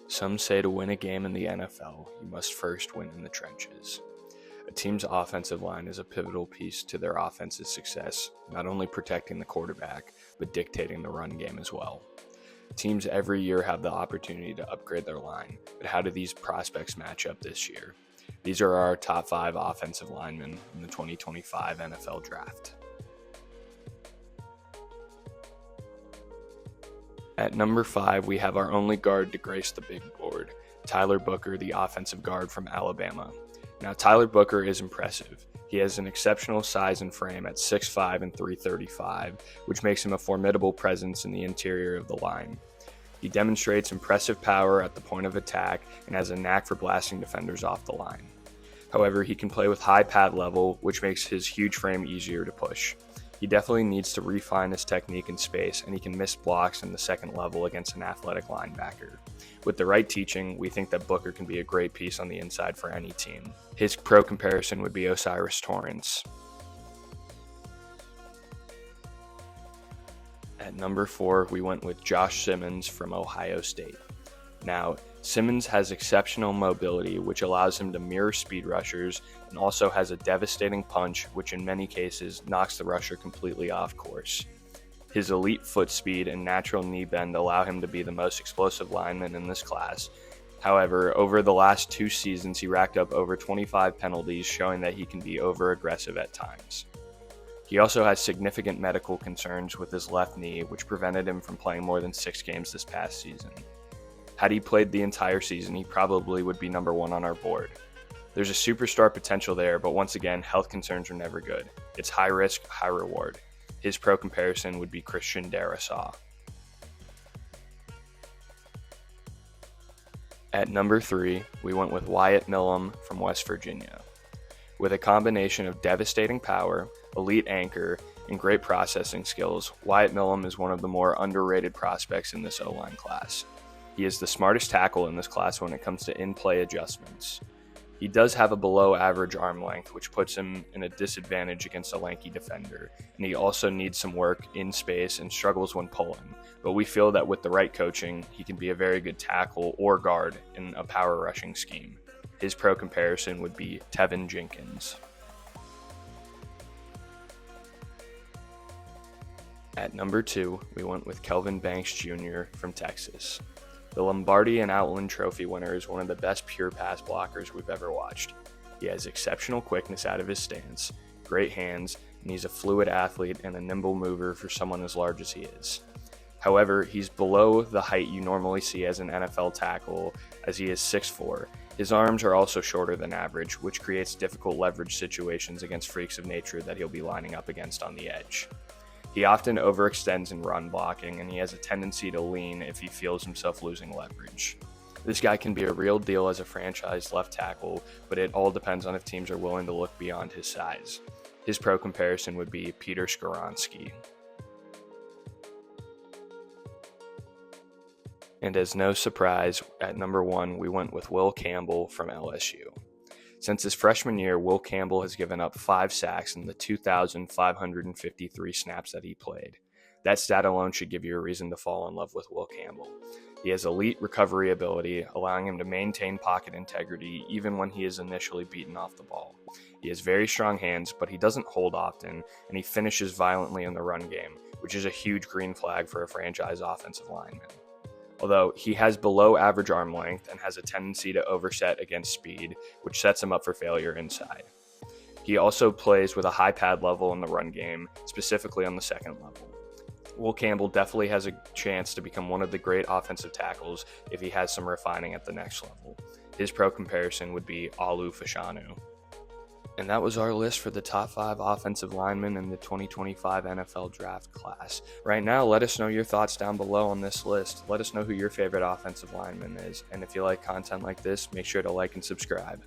Some say to win a game in the NFL, you must first win in the trenches. A team's offensive line is a pivotal piece to their offense's success, not only protecting the quarterback, but dictating the run game as well. Teams every year have the opportunity to upgrade their line, but how do these prospects match up this year? These are our top 5 offensive linemen in the 2025 NFL Draft. At number 5, we have our only guard to grace the big board, Tyler Booker, the offensive guard from Alabama. Now, Tyler Booker is impressive. He has an exceptional size and frame at 6'5" and 335, which makes him a formidable presence in the interior of the line. He demonstrates impressive power at the point of attack and has a knack for blasting defenders off the line. However, he can play with high pad level, which makes his huge frame easier to push. He definitely needs to refine his technique in space, and he can miss blocks in the second level against an athletic linebacker. With the right teaching, we think that Booker can be a great piece on the inside for any team. His pro comparison would be O'Cyrus Torrence. At number 4, we went with Josh Simmons from Ohio State. Now, Simmons has exceptional mobility, which allows him to mirror speed rushers, and also has a devastating punch, which in many cases knocks the rusher completely off course. His elite foot speed and natural knee bend allow him to be the most explosive lineman in this class. However, over the last 2 seasons, he racked up over 25 penalties, showing that he can be over-aggressive at times. He also has significant medical concerns with his left knee, which prevented him from playing more than 6 games this past season. Had he played the entire season, he probably would be number 1 on our board. There's a superstar potential there, but once again, health concerns are never good. It's high risk, high reward. His pro comparison would be Christian Darrisaw. At number 3, we went with Wyatt Millam from West Virginia. With a combination of devastating power, elite anchor, and great processing skills, Wyatt Millam is one of the more underrated prospects in this O-line class. He is the smartest tackle in this class when it comes to in-play adjustments. He does have a below-average arm length, which puts him in a disadvantage against a lanky defender, and he also needs some work in space and struggles when pulling, but we feel that with the right coaching, he can be a very good tackle or guard in a power rushing scheme. His pro comparison would be Tevin Jenkins. At number 2, we went with Kelvin Banks Jr. from Texas. The Lombardi and Outland Trophy winner is one of the best pure pass blockers we've ever watched. He has exceptional quickness out of his stance, great hands, and he's a fluid athlete and a nimble mover for someone as large as he is. However, he's below the height you normally see as an NFL tackle, as he is 6'4". His arms are also shorter than average, which creates difficult leverage situations against freaks of nature that he'll be lining up against on the edge. He often overextends in run blocking, and he has a tendency to lean if he feels himself losing leverage. This guy can be a real deal as a franchise left tackle, but it all depends on if teams are willing to look beyond his size. His pro comparison would be Peter Skoronski. And as no surprise, at number 1, we went with Will Campbell from LSU. Since his freshman year, Will Campbell has given up 5 sacks in the 2,553 snaps that he played. That stat alone should give you a reason to fall in love with Will Campbell. He has elite recovery ability, allowing him to maintain pocket integrity even when he is initially beaten off the ball. He has very strong hands, but he doesn't hold often, and he finishes violently in the run game, which is a huge green flag for a franchise offensive lineman. Although he has below average arm length and has a tendency to overset against speed, which sets him up for failure inside. He also plays with a high pad level in the run game, specifically on the second level. Will Campbell definitely has a chance to become one of the great offensive tackles if he has some refining at the next level. His pro comparison would be Olu Fashanu. And that was our list for the top 5 offensive linemen in the 2025 NFL Draft class. Right now, let us know your thoughts down below on this list. Let us know who your favorite offensive lineman is. And if you like content like this, make sure to like and subscribe.